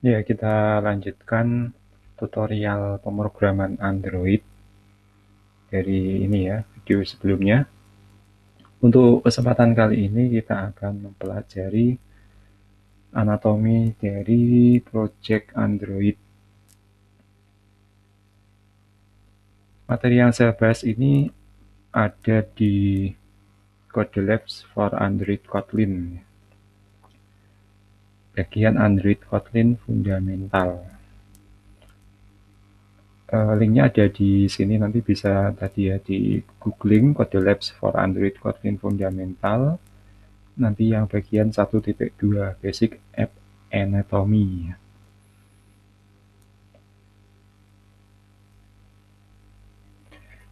Ya, kita lanjutkan tutorial pemrograman Android dari ini ya, video sebelumnya. Untuk kesempatan kali ini kita akan mempelajari anatomi dari project Android. Materi yang saya bahas ini ada di Code Labs for Android Kotlin, bagian Android Kotlin fundamental. Linknya ada di sini, nanti bisa tadi ya di googling Code Labs for Android Kotlin Fundamental, nanti yang bagian 1.2 Basic App Anatomy.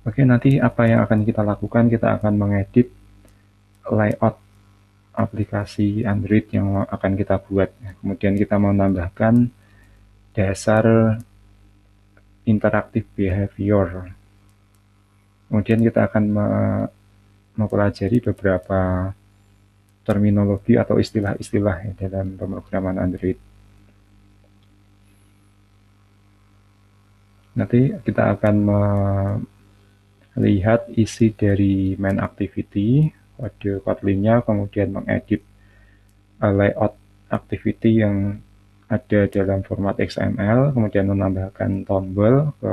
Oke, nanti apa yang akan kita lakukan, kita akan mengedit layout aplikasi Android yang akan kita buat. Kemudian kita menambahkan dasar interaktif behavior. Kemudian kita akan mempelajari beberapa terminologi atau istilah-istilah ya, dalam pemrograman Android. Nanti kita akan melihat isi dari main activity, kode Kotlin-nya, kemudian mengedit layout activity yang ada dalam format XML, kemudian menambahkan tombol ke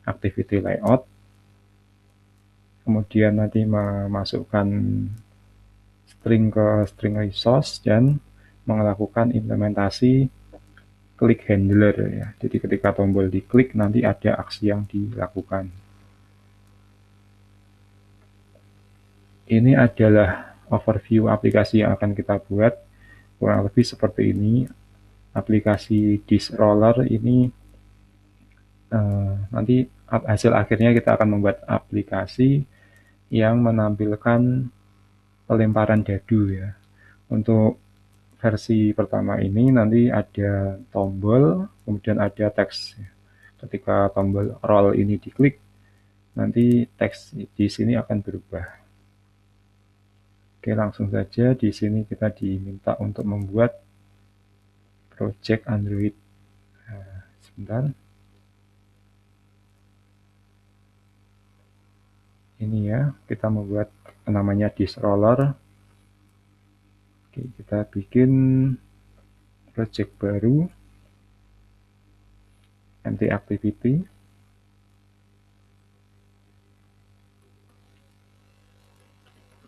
activity layout, kemudian nanti memasukkan string ke string resource dan melakukan implementasi klik handler ya. Jadi ketika tombol diklik nanti ada aksi yang dilakukan. Ini adalah overview aplikasi yang akan kita buat. Kurang lebih seperti ini. Aplikasi disk roller ini nanti hasil akhirnya kita akan membuat aplikasi yang menampilkan pelemparan dadu ya. Untuk versi pertama ini nanti ada tombol, kemudian ada teks. Ketika tombol roll ini diklik, nanti teks di sini akan berubah. Oke, langsung saja di sini kita diminta untuk membuat project Android. Sebentar. Ini ya, kita membuat namanya disk roller. Oke, kita bikin project baru, empty activity.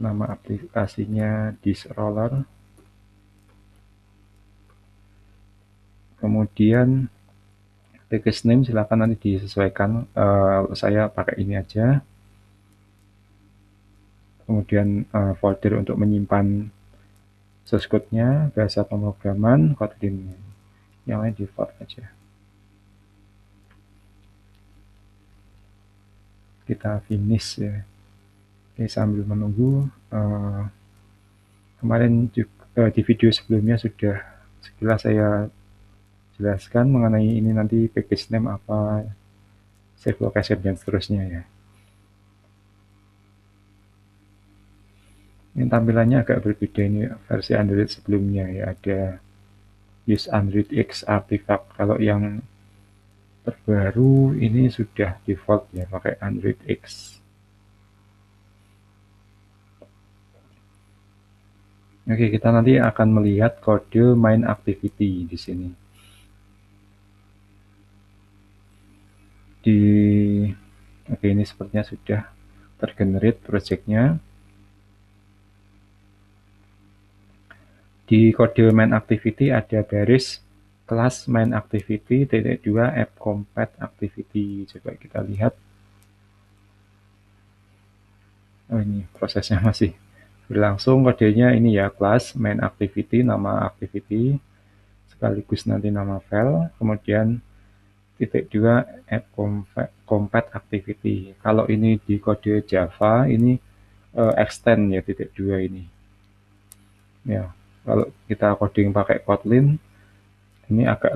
Nama aplikasinya disk roller. Kemudian package name silakan nanti disesuaikan. Saya pakai ini aja. Kemudian folder untuk menyimpan source code-nya, bahasa pemrograman, Kotlin. Yang lain default aja. Kita finish ya. Oke, sambil menunggu, kemarin juga, di video sebelumnya sudah sekilas saya jelaskan mengenai ini, nanti package name apa, save location dan seterusnya ya. Ini tampilannya agak berbeda, ini versi Android sebelumnya ya, ada use Android X artifact. Kalau yang terbaru ini sudah default ya, pakai Android X. Oke, kita nanti akan melihat kode main activity di sini. Oke, ini sepertinya sudah tergenerate projectnya. Di kode main activity ada baris kelas main activity .2 app compat activity. Coba kita lihat. Oh, ini prosesnya masih berlangsung. Kodenya ini ya, kelas main activity, nama activity sekaligus nanti nama file, kemudian .2 app compat activity. Kalau ini di kode Java ini extend ya .2 ini. Ya, kalau kita coding pakai Kotlin ini agak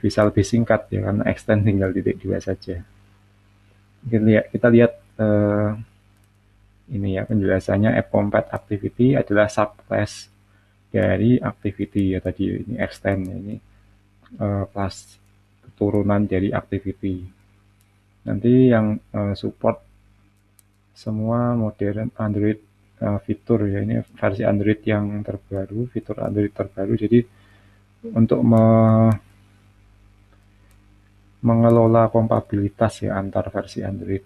bisa lebih singkat ya, karena extend tinggal .2 saja. Kita lihat ini ya penjelasannya. App compat activity adalah subclass dari activity ya, tadi ini extend ini kelas keturunan dari activity. Nanti yang support semua modern Android fitur ya, ini versi Android yang terbaru, fitur Android terbaru. Jadi untuk mengelola kompatibilitas ya antar versi Android.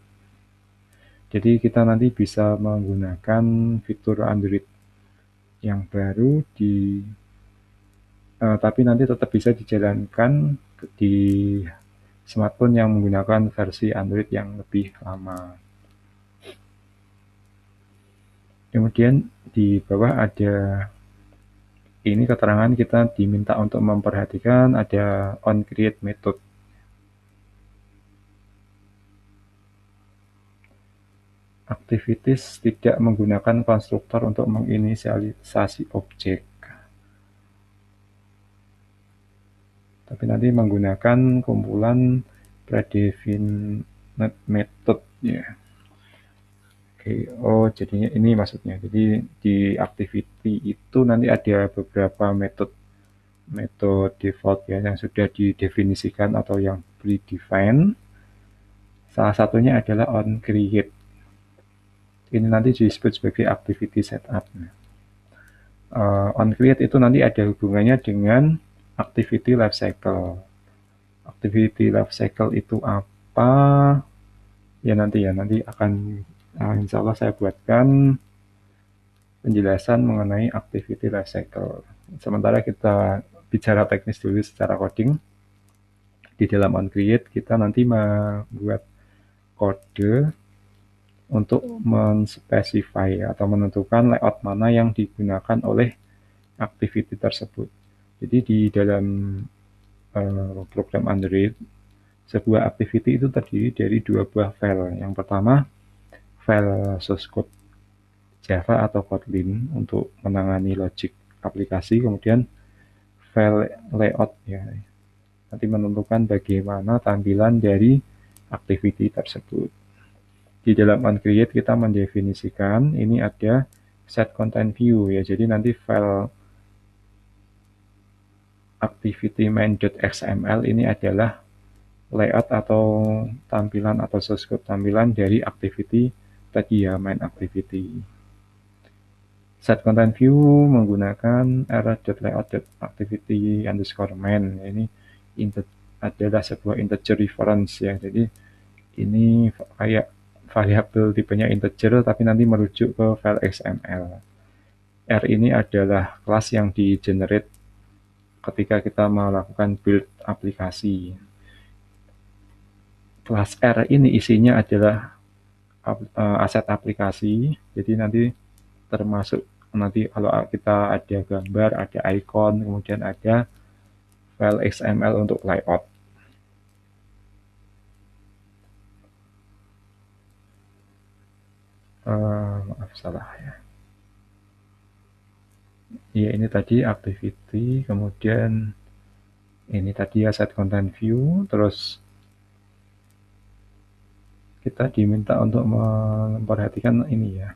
Jadi kita nanti bisa menggunakan fitur Android yang baru tapi nanti tetap bisa dijalankan di smartphone yang menggunakan versi Android yang lebih lama. Kemudian di bawah ada ini keterangan, kita diminta untuk memperhatikan ada onCreate method. Activities tidak menggunakan konstruktor untuk menginisialisasi objek, tapi nanti menggunakan kumpulan predefined method ya. Oke, oh jadinya ini maksudnya. Jadi di activity itu nanti ada beberapa metode default ya yang sudah didefinisikan atau yang predefined. Salah satunya adalah onCreate. Ini nanti disebut sebagai activity setup. OnCreate itu nanti ada hubungannya dengan activity lifecycle. Activity lifecycle itu apa? Ya nanti akan insya Allah saya buatkan penjelasan mengenai activity lifecycle. Sementara kita bicara teknis dulu secara coding. Di dalam onCreate kita nanti membuat kode untuk menspesify atau menentukan layout mana yang digunakan oleh activity tersebut. Jadi di dalam program Android, sebuah activity itu terdiri dari dua buah file. Yang pertama, file source code Java atau Kotlin untuk menangani logic aplikasi, kemudian file layout ya, nanti menentukan bagaimana tampilan dari activity tersebut. Di dalam onCreate kita mendefinisikan ini ada set content view ya, jadi nanti file activity main.xml ini adalah layout atau tampilan atau source code tampilan dari activity tadi ya, main activity. Set content view menggunakan error.layout.activity underscore main. Ini adalah sebuah integer reference ya, jadi ini kayak variabel tipenya integer tapi nanti merujuk ke file XML. R ini adalah kelas yang di generate ketika kita melakukan build aplikasi. Kelas R ini isinya adalah aset aplikasi, jadi nanti termasuk nanti kalau kita ada gambar, ada icon, kemudian ada file XML untuk layout. Maaf salah ya. Ya ini tadi activity, kemudian ini tadi ya set content view, terus kita diminta untuk memperhatikan ini ya,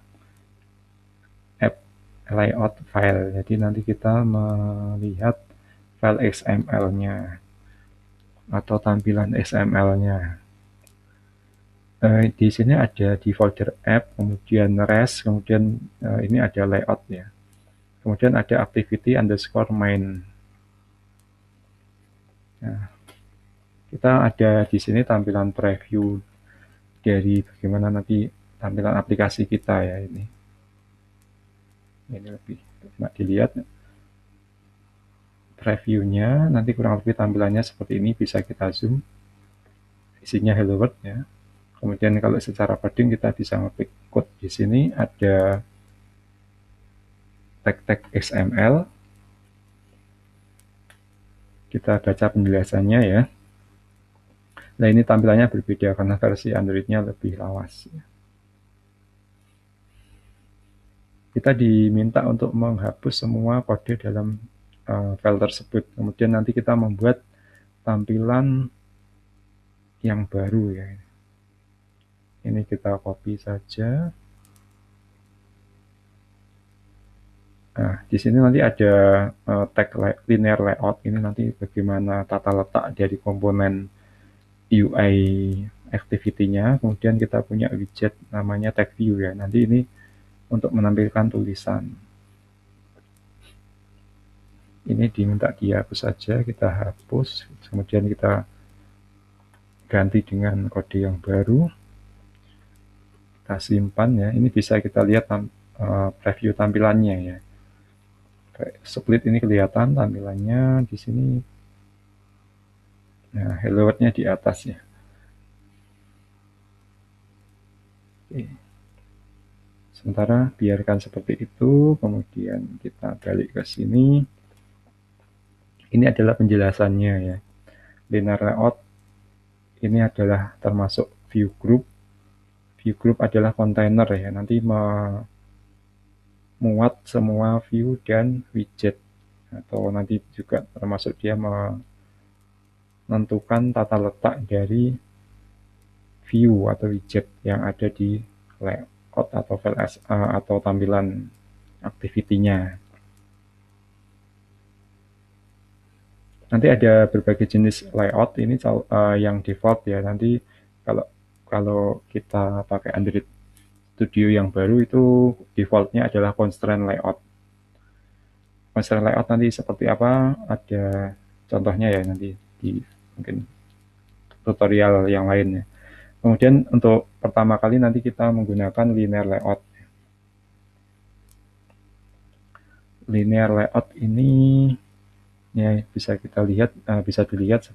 app layout file. Jadi nanti kita melihat file XML-nya atau tampilan XML-nya. Di sini ada di folder app, kemudian res, kemudian ini ada layout ya. Kemudian ada activity underscore main. Nah, kita ada di sini tampilan preview dari bagaimana nanti tampilan aplikasi kita ya ini. Ini lebih enak dilihat. Previewnya nanti kurang lebih tampilannya seperti ini, bisa kita zoom. Isinya hello world ya. Kemudian kalau secara coding kita bisa ngetik code di sini, ada tag-tag XML. Kita baca penjelasannya ya. Nah ini tampilannya berbeda karena versi Android-nya lebih lawas. Kita diminta untuk menghapus semua kode dalam file tersebut. Kemudian nanti kita membuat tampilan yang baru ya. Ini kita copy saja. Nah, di sini nanti ada tag linear layout, ini nanti bagaimana tata letak dari komponen UI activity-nya. Kemudian kita punya widget namanya tag view ya. Nanti ini untuk menampilkan tulisan. Ini diminta dihapus saja, kita hapus, kemudian kita ganti dengan kode yang baru. Kita simpan ya. Ini bisa kita lihat preview tampilannya ya. Split ini kelihatan tampilannya di sini. Nah, hello world-nya di atas ya. Oke. Sementara biarkan seperti itu, kemudian kita balik ke sini. Ini adalah penjelasannya ya. Linear layout ini adalah termasuk view group. View group adalah kontainer ya, nanti memuat semua view dan widget. Atau nanti juga termasuk dia menentukan tata letak dari view atau widget yang ada di layout atau file atau tampilan activity-nya. Nanti ada berbagai jenis layout, ini yang default ya. Nanti kalau kita pakai Android Studio yang baru itu defaultnya adalah constraint layout. Constraint layout nanti seperti apa, ada contohnya ya nanti di mungkin tutorial yang lainnya. Kemudian untuk pertama kali nanti kita menggunakan linear layout. Linear layout ini ya bisa kita lihat, bisa dilihat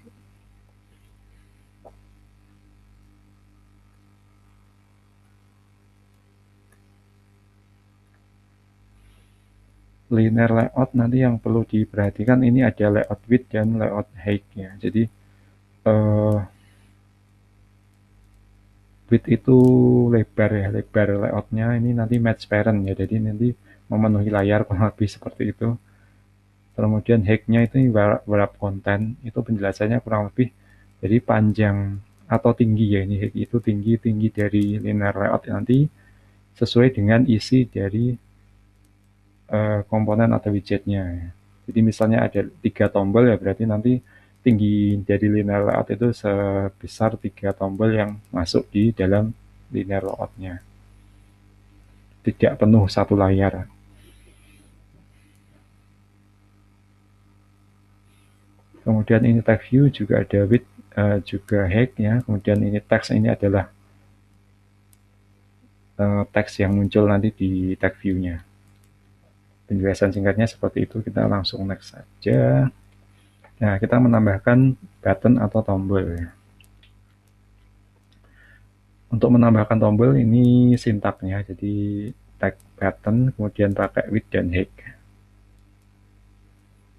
linear layout. Nanti yang perlu diperhatikan ini ada layout width dan layout height ya. Jadi width itu lebar ya, lebar layoutnya ini nanti match parent ya, jadi nanti memenuhi layar kurang lebih seperti itu. Kemudian height-nya itu wrap konten, itu penjelasannya kurang lebih jadi panjang atau tinggi ya, ini height itu tinggi dari linear layout nanti sesuai dengan isi dari komponen atau widgetnya. Jadi misalnya ada 3 tombol ya, berarti nanti tinggi dari linear layout itu sebesar 3 tombol yang masuk di dalam linear layout-nya. Tidak penuh satu layar. Kemudian ini tag view juga ada width, juga height ya. Kemudian ini text, ini adalah teks yang muncul nanti di tag view-nya. Penjelasan singkatnya seperti itu, kita langsung next saja. Nah, kita menambahkan button atau tombol ya. Untuk menambahkan tombol ini sintaknya, jadi tag button, kemudian pakai width dan height.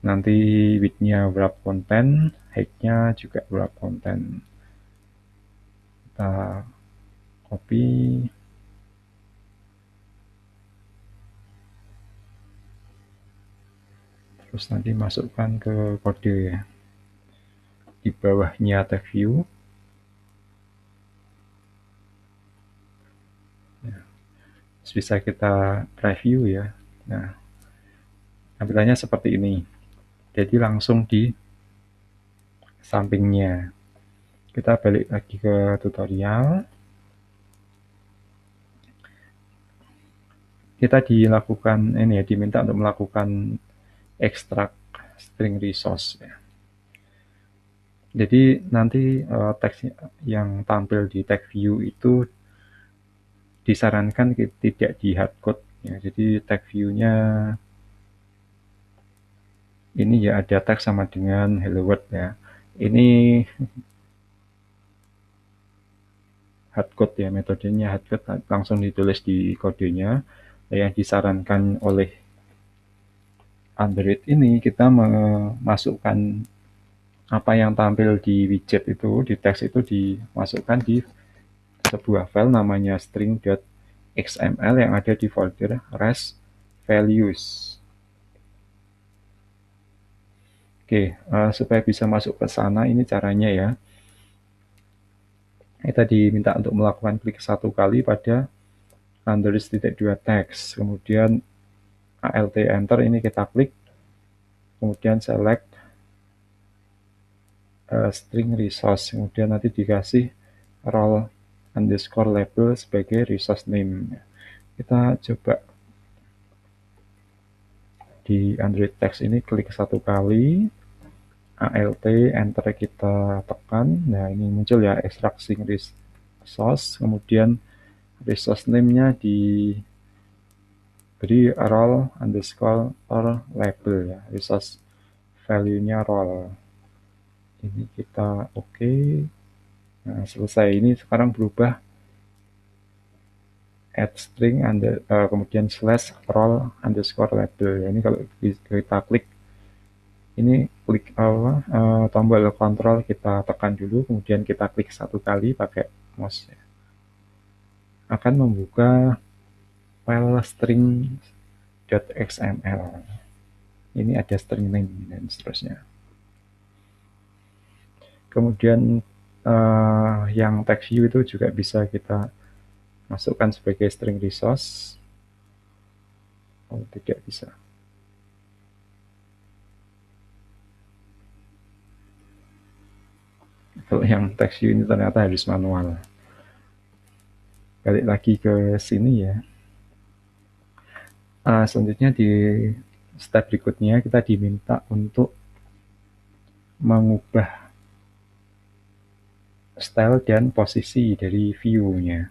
Nanti width-nya wrap content, height-nya juga wrap content. Kita copy. Terus nanti masukkan ke kode ya. Di bawahnya tag view. Terus bisa kita preview ya. Nah, tampilannya seperti ini. Jadi langsung di sampingnya. Kita balik lagi ke tutorial. Kita diminta untuk melakukan extract string resource ya. Jadi nanti teks yang tampil di tag view itu disarankan tidak di hardcode ya. Jadi tag view-nya ini ya ada teks sama dengan hello world ya. Ini hardcode ya, metodenya hardcode, langsung ditulis di kodenya. Yang disarankan oleh Android ini kita memasukkan apa yang tampil di widget itu, di teks itu dimasukkan di sebuah file namanya string.xml yang ada di folder res values. Oke, supaya bisa masuk ke sana ini caranya ya. Kita diminta untuk melakukan klik 1 kali pada underscore 2 teks, kemudian Alt enter ini kita klik, kemudian select string resource, kemudian nanti dikasih role underscore label sebagai resource name. Kita coba di Android text ini klik satu kali, Alt enter kita tekan, nah ini muncul ya extracting resource, kemudian resource name-nya diberi role underscore or label ya, resource value-nya role. Ini kita oke. Nah, selesai. Ini sekarang berubah add string kemudian slash role underscore label. Ini kalau kita klik, ini klik tombol kontrol kita tekan dulu, kemudian kita klik satu kali pakai mouse, akan membuka file string.xml. Ini ada string name dan seterusnya. Kemudian yang text view itu juga bisa kita masukkan sebagai string resource. Oh, tidak bisa. Kalau yang text view ini ternyata harus manual. Balik lagi ke sini ya. Selanjutnya di step berikutnya kita diminta untuk mengubah style dan posisi dari view-nya.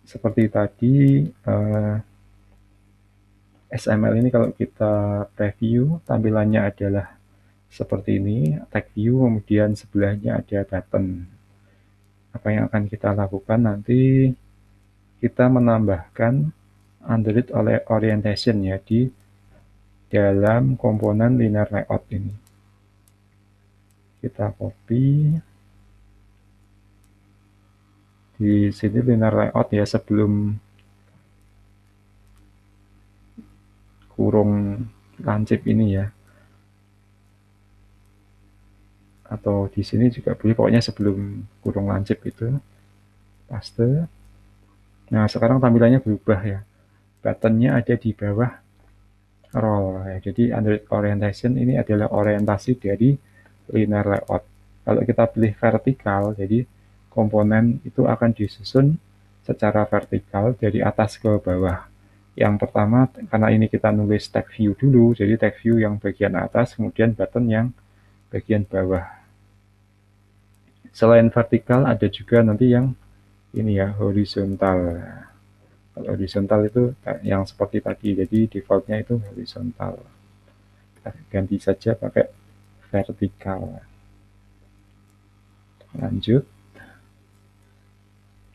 Seperti tadi, XML ini kalau kita preview, tampilannya adalah seperti ini, tag view, kemudian sebelahnya ada button. Apa yang akan kita lakukan nanti, kita menambahkan Android orientation ya di dalam komponen linear layout ini. Kita copy. Di sini linear layout ya, sebelum kurung lancip ini ya. Atau di sini juga boleh, pokoknya sebelum kurung lancip itu. Paste. Nah, sekarang tampilannya berubah ya. Buttonnya ada di bawah role ya. Jadi Android orientation ini adalah orientasi dari linear layout. Kalau kita pilih vertikal, jadi komponen itu akan disusun secara vertikal dari atas ke bawah. Yang pertama, karena ini kita nulis tag view dulu, jadi tag view yang bagian atas, kemudian button yang bagian bawah. Selain vertikal, ada juga nanti yang ini ya, horizontal. Kalau horizontal itu yang seperti tadi, jadi defaultnya itu horizontal. Ganti saja pakai vertikal. Lanjut.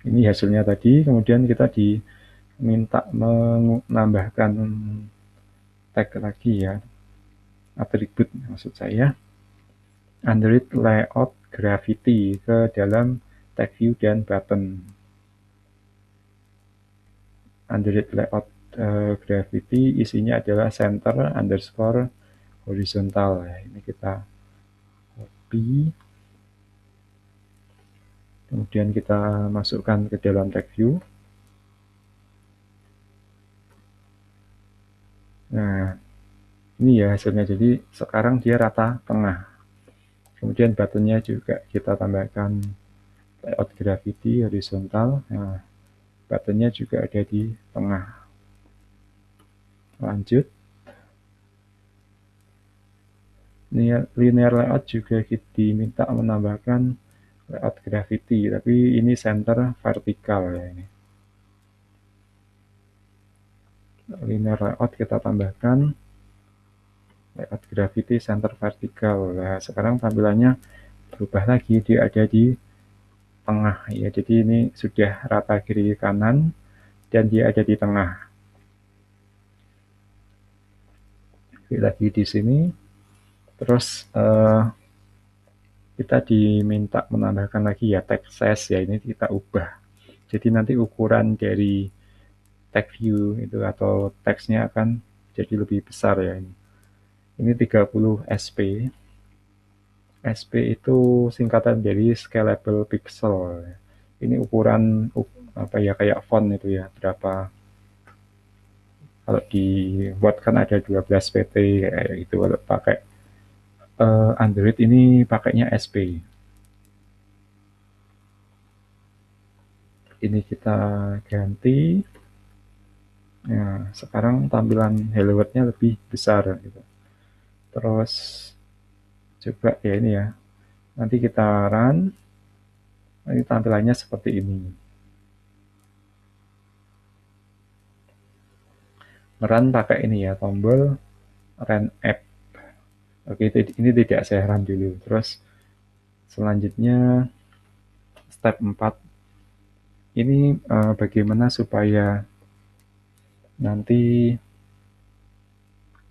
Ini hasilnya tadi, kemudian kita diminta menambahkan tag lagi ya, atribut maksud saya, Android layout gravity ke dalam tag view dan button. Android layout gravity isinya adalah center underscore horizontal. Ini kita copy, kemudian kita masukkan ke dalam tag view. Nah, ini ya hasilnya. Jadi sekarang dia rata tengah. Kemudian buttonnya juga kita tambahkan layout gravity horizontal. Nah, buttonnya juga ada di tengah. Lanjut. Linear layout juga kita diminta menambahkan layout gravity, tapi ini center vertikal ya ini. Linear layout kita tambahkan layout gravity center vertikal. Nah, sekarang tampilannya berubah lagi, dia ada di tengah ya. Jadi ini sudah rata kiri kanan dan dia ada di tengah. Lagi di sini. Terus kita diminta menambahkan lagi ya text size ya, ini kita ubah. Jadi nanti ukuran dari tag view itu atau teksnya akan jadi lebih besar ya ini. Ini 30 SP. SP itu singkatan dari scalable pixel. Ini ukuran apa ya, kayak font itu ya, berapa Kalau di Word kan ada 12 PT kayak gitu. Kalau pakai Android ini pakainya SP. Ini kita ganti. Nah, sekarang tampilan Hello World-nya lebih besar gitu. Terus coba ya ini ya. Nanti kita run. Ini tampilannya seperti ini. Run pakai ini ya, tombol run app. Oke, ini tidak saya run dulu. Terus selanjutnya step 4. Ini bagaimana supaya nanti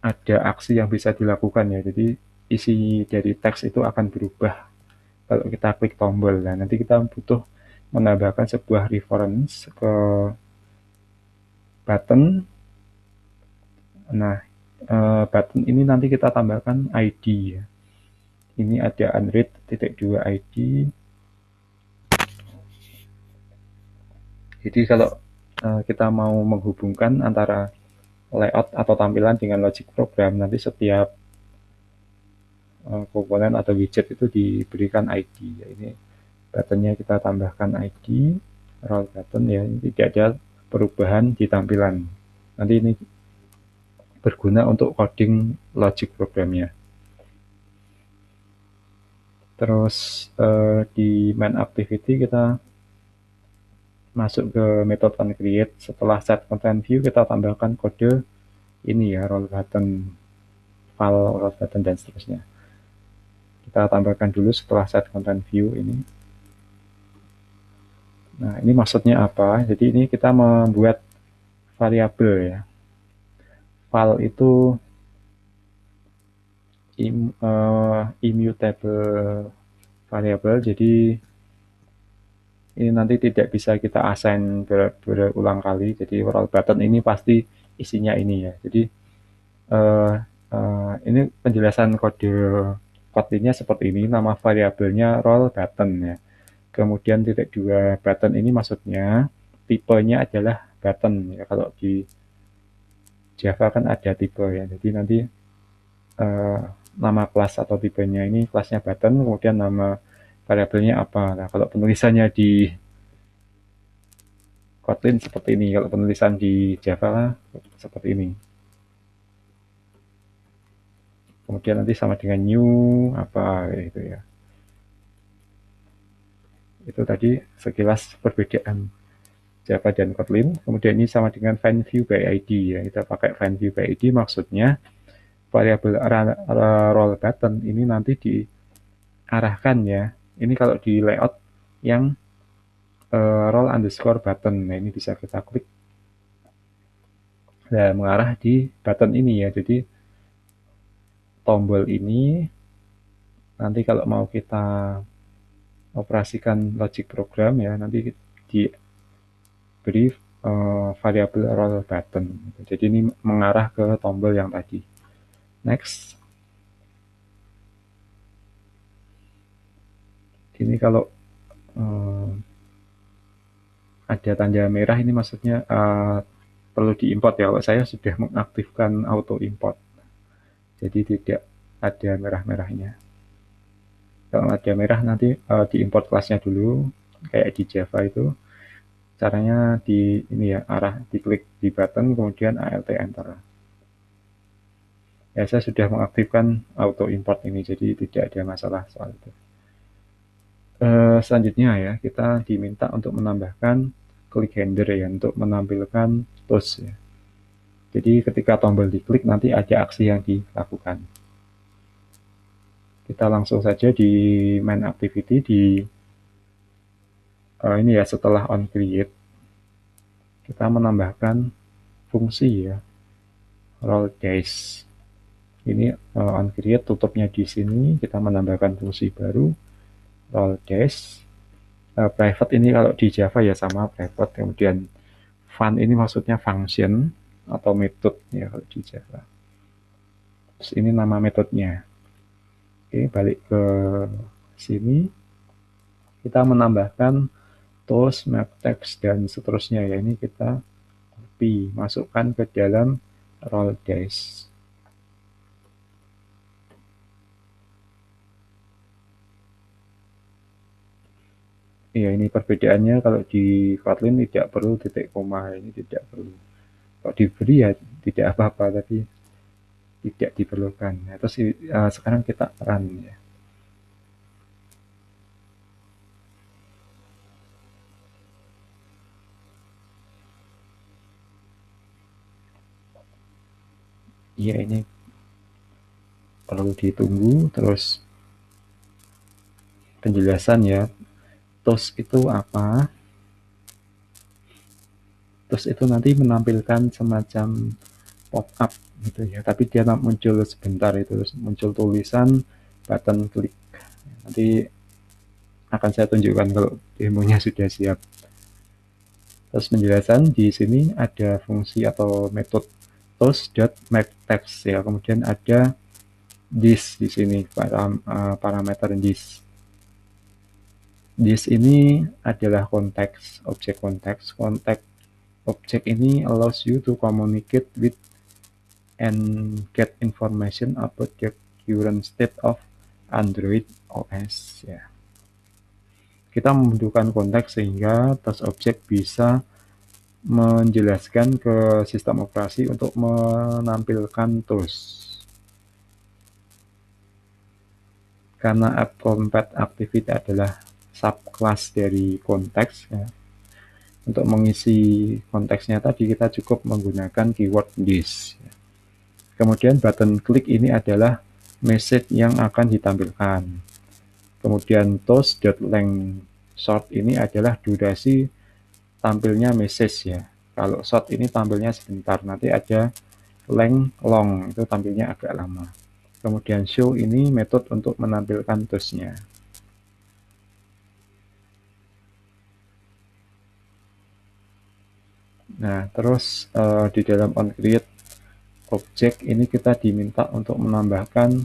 ada aksi yang bisa dilakukan ya. Jadi isi dari teks itu akan berubah kalau kita klik tombol. Nah, nanti kita butuh menambahkan sebuah reference ke button. Nah, button ini nanti kita tambahkan ID ya. Ini ada unread.2 ID. Jadi kalau kita mau menghubungkan antara layout atau tampilan dengan logic program, nanti setiap komponen atau widget itu diberikan ID. Ya, ini buttonnya kita tambahkan ID, roll button ya, ini tidak ada perubahan di tampilan. Nanti ini berguna untuk coding logic programnya. Terus di main activity kita masuk ke method onCreate. Setelah set content view kita tambahkan kode ini ya, roll button, file roll button dan seterusnya. Kita tambahkan dulu setelah set content view ini. Nah, ini maksudnya apa? Jadi ini kita membuat variabel ya. File itu immutable variable, jadi ini nanti tidak bisa kita assign berulang kali. Jadi roll button ini pasti isinya ini ya. Jadi ini penjelasan kodenya seperti ini. Nama variabelnya roll button ya. Kemudian titik 2 button ini maksudnya tipenya adalah button ya. Kalau di Java kan ada tipe ya. Jadi nanti nama kelas atau tipenya ini kelasnya button, kemudian nama variabelnya apa. Nah, kalau penulisannya di Kotlin seperti ini, kalau penulisan di Java seperti ini. Kemudian nanti sama dengan new apa gitu ya. Itu tadi sekilas perbedaan Java dan Kotlin. Kemudian ini sama dengan find view by ID ya. Kita pakai find view by ID, maksudnya variabel roll button ini nanti diarahkan ya. Ini kalau di layout yang roll underscore button. Nah, ini bisa kita klik. Nah, mengarah di button ini ya. Jadi tombol ini nanti kalau mau kita operasikan logic program ya, nanti diberi variabel roll button. Jadi ini mengarah ke tombol yang tadi. Next. Ini kalau ada tanda merah ini maksudnya perlu diimport ya. Kalau saya sudah mengaktifkan auto import, jadi tidak ada merah-merahnya. Kalau ada merah nanti diimport kelasnya dulu, kayak di Java itu. Caranya di ini ya, diklik di button kemudian alt enter. Ya, saya sudah mengaktifkan auto import ini, jadi tidak ada masalah soal itu. Selanjutnya ya, kita diminta untuk menambahkan click handler ya, untuk menampilkan tools ya. Jadi ketika tombol diklik nanti ada aksi yang dilakukan. Kita langsung saja di main activity di ini ya, setelah on create kita menambahkan fungsi ya, roll dash. Ini on create, tutupnya di sini, kita menambahkan fungsi baru roll dash. Private ini kalau di Java ya sama private. Kemudian fun ini maksudnya function atau method ya kalau di Java. Terus ini nama metodenya. Oke, balik ke sini. Kita menambahkan tools, map text dan seterusnya ya. Ini kita copy, masukkan ke dalam role dash. Ya, ini perbedaannya kalau di Kotlin tidak perlu titik koma, ini tidak perlu. Kalau diberi ya tidak apa-apa, tapi tidak diperlukan. Nah, terus sekarang kita run ya. Iya, ini perlu ditunggu. Terus penjelasan ya, toast itu apa? Terus itu nanti menampilkan semacam pop-up gitu ya, tapi dia muncul sebentar, itu muncul tulisan button klik. Nanti akan saya tunjukkan kalau demonya sudah siap. Terus penjelasan di sini ada fungsi atau metode toast.makeText ya, kemudian ada this di sini, parameter this. This ini adalah konteks, objek konteks. Konteks objek ini allows you to communicate with and get information about the current state of Android OS ya. Kita membutuhkan konteks sehingga toast objek bisa menjelaskan ke sistem operasi untuk menampilkan toast. Karena app-compat activity adalah subclass dari konteks ya. Untuk mengisi konteksnya tadi kita cukup menggunakan keyword this. Kemudian button klik ini adalah message yang akan ditampilkan. Kemudian toast.length short ini adalah durasi tampilnya message ya. Kalau short ini tampilnya sebentar, nanti ada length long, itu tampilnya agak lama. Kemudian show ini metode untuk menampilkan toastnya. Nah, terus di dalam onCreate object ini kita diminta untuk menambahkan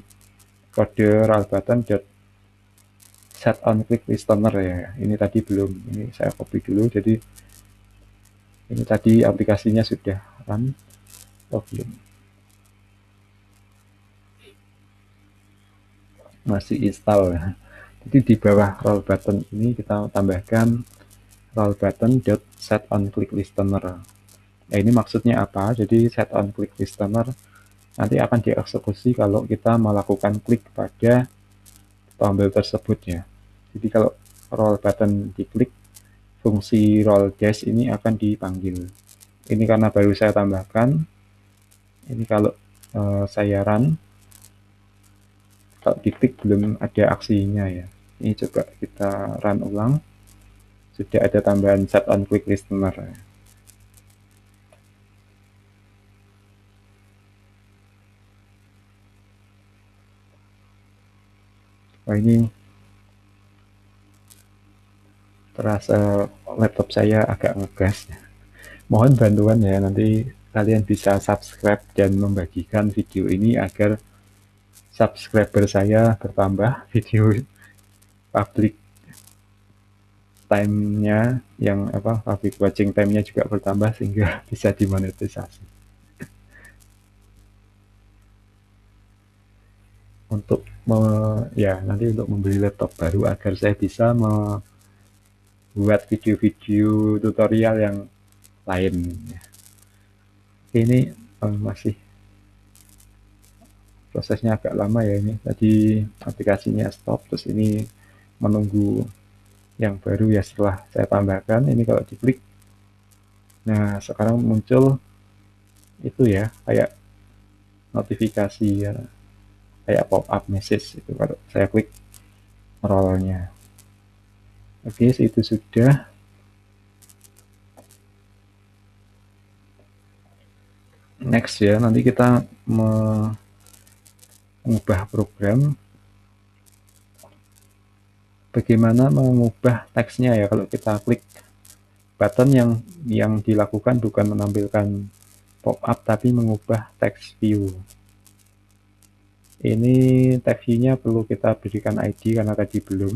kode rel_button.setOnClickListener ya. Ini tadi belum, ini saya copy dulu. Jadi ini tadi aplikasinya sudah run atau belum? Masih install. Jadi di bawah roll button ini kita tambahkan roll_button.setOnClickListener. Nah, ini maksudnya apa? Jadi setOnClickListener nanti akan dieksekusi kalau kita melakukan klik pada tombol tersebut ya. Jadi kalau roll button diklik, fungsi roll dash ini akan dipanggil. Ini karena baru saya tambahkan. Ini kalau saya run, kalau diklik belum ada aksinya ya. Ini coba kita run ulang. Sudah ada tambahan setOnClickListener ya. Wah, ini terasa laptop saya agak ngegas. Mohon bantuan ya, nanti kalian bisa subscribe dan membagikan video ini agar subscriber saya bertambah, video public time-nya yang public watching time-nya juga bertambah sehingga bisa dimonetisasi. Untuk nanti untuk membeli laptop baru agar saya bisa membuat video-video tutorial yang lain. Ini masih prosesnya agak lama ya. Ini tadi aplikasinya stop, terus ini menunggu yang baru ya setelah saya tambahkan. Ini kalau diklik, nah sekarang muncul itu ya, kayak notifikasi ya, kayak pop-up message itu kalau saya klik rollnya. Oke, itu sudah. Next ya, nanti kita mengubah program. Bagaimana mengubah teksnya ya? Kalau kita klik button, yang dilakukan bukan menampilkan pop-up tapi mengubah text view. Ini text view-nya perlu kita berikan ID karena tadi belum.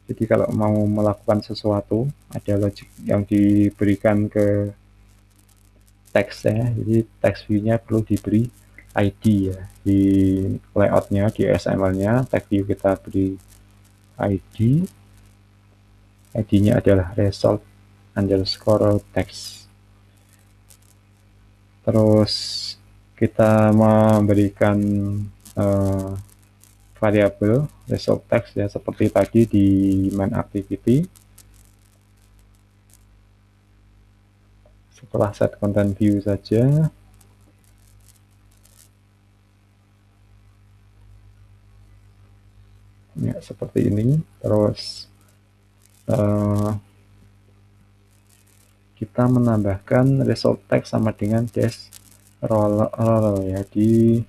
Jadi kalau mau melakukan sesuatu, ada logic yang diberikan ke teksnya. Jadi text view-nya perlu diberi ID ya. Di layout-nya, di XML-nya, text view kita beri ID. ID-nya adalah result underscore text. Terus kita memberikan variabel result text ya, seperti tadi di main activity. Setelah set content view saja, ya seperti ini. Terus kita menambahkan result text sama dengan dash roll ya di.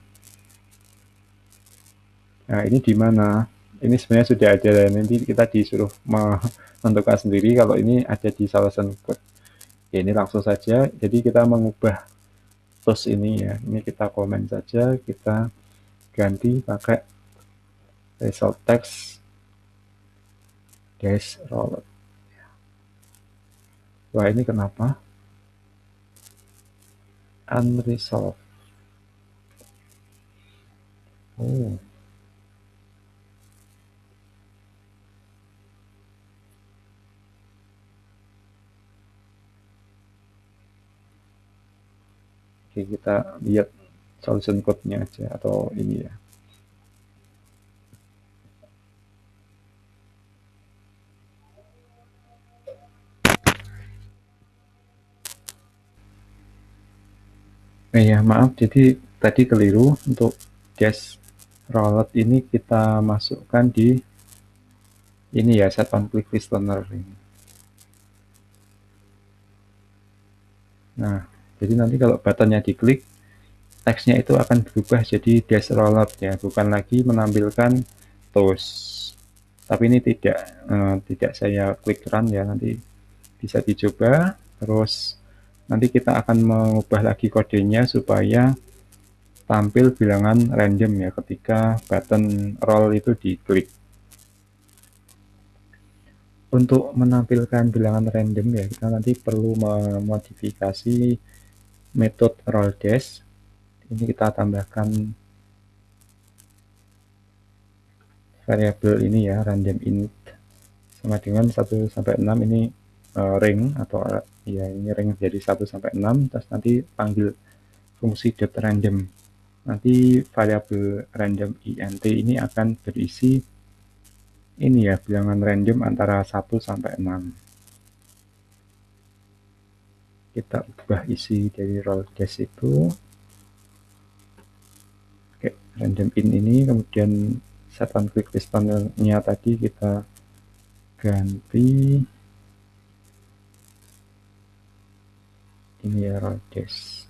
Nah, ini di mana? Ini sebenarnya sudah ada, nanti kita disuruh menentukan sendiri kalau ini ada di solution code. Ya, ini langsung saja. Jadi kita mengubah terus ini ya. Ini kita komen saja, kita ganti pakai result text dash roll. Wah, ini kenapa? Unresolved. Oh. Oke, kita lihat solution code-nya aja atau ini ya. Ya maaf, jadi tadi keliru. Untuk dash rollout ini kita masukkan di ini ya, set on click listener ini. Nah, jadi nanti kalau buttonnya diklik, teksnya itu akan berubah jadi dash rollout ya, bukan lagi menampilkan toast. Tapi ini tidak saya klik run ya, nanti bisa dicoba. Terus nanti kita akan mengubah lagi kodenya supaya tampil bilangan random ya ketika button roll itu diklik. Untuk menampilkan bilangan random ya, kita nanti perlu memodifikasi metode roll dash. Ini kita tambahkan variabel ini ya, random int sama dengan 1 sampai 6 ini ring atau ya ini ring jadi 1 sampai 6, terus nanti panggil fungsi .random. Nanti variabel random int ini akan berisi ini ya, bilangan random antara 1 sampai 6. Kita ubah isi dari roll dash itu. Oke, random int ini, kemudian set on click listener-nya tadi kita ganti ini ya, roll dash.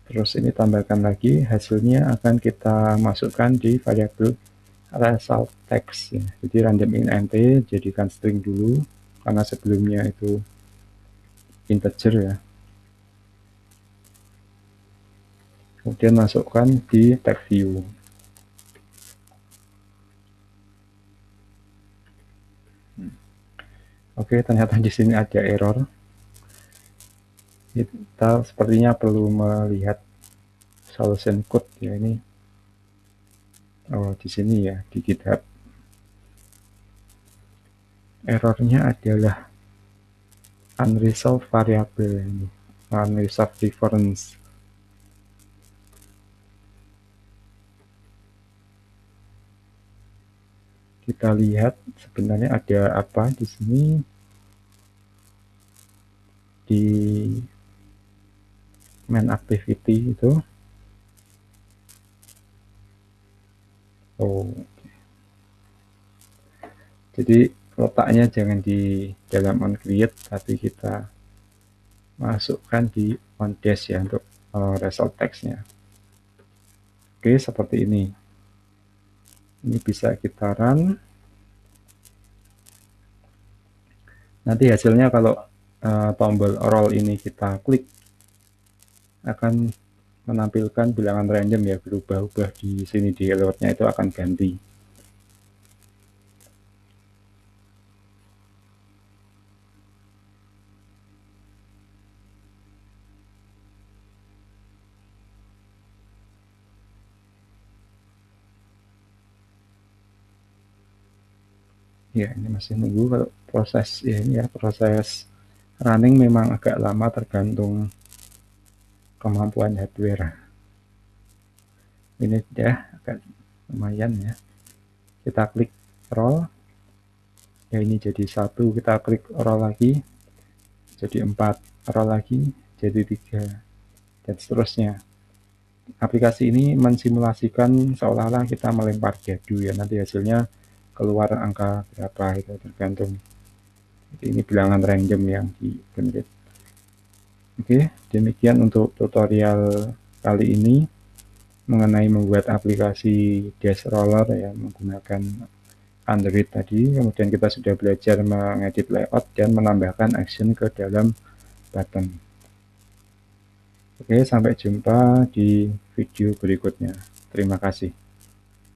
Terus ini tambahkan lagi, hasilnya akan kita masukkan di variabel result text ya. Jadi random int jadikan string dulu karena sebelumnya itu integer ya. Kemudian masukkan di text view. Oke, ternyata di sini ada error. Kita sepertinya perlu melihat solution code ya ini. Oh, di sini ya, di GitHub. Errornya adalah unresolved variable ini, unresolved difference. Kita lihat sebenarnya ada apa di sini. Di main activity itu. Oh. Jadi letaknya jangan di dalam onCreate, tapi kita masukkan di onDash ya untuk result text-nya. Oke, seperti ini. Ini bisa kita run. Nanti hasilnya kalau tombol roll ini kita klik, akan menampilkan bilangan random ya, berubah-ubah di sini di hello-nya itu akan ganti. Ya, ini masih nunggu. Kalau proses ya, ini ya, proses running memang agak lama tergantung kemampuan hardware. Ini ya agak lumayan ya. Kita klik roll. Ya, ini jadi 1, kita klik roll lagi jadi 4, roll lagi jadi 3, dan seterusnya. Aplikasi ini mensimulasikan seolah-olah kita melempar jadu ya, nanti hasilnya keluar angka berapa itu tergantung. Jadi ini bilangan random yang di generate. Oke, demikian untuk tutorial kali ini mengenai membuat aplikasi dash roller ya menggunakan Android tadi. Kemudian kita sudah belajar mengedit layout dan menambahkan action ke dalam button. Oke, sampai jumpa di video berikutnya. Terima kasih.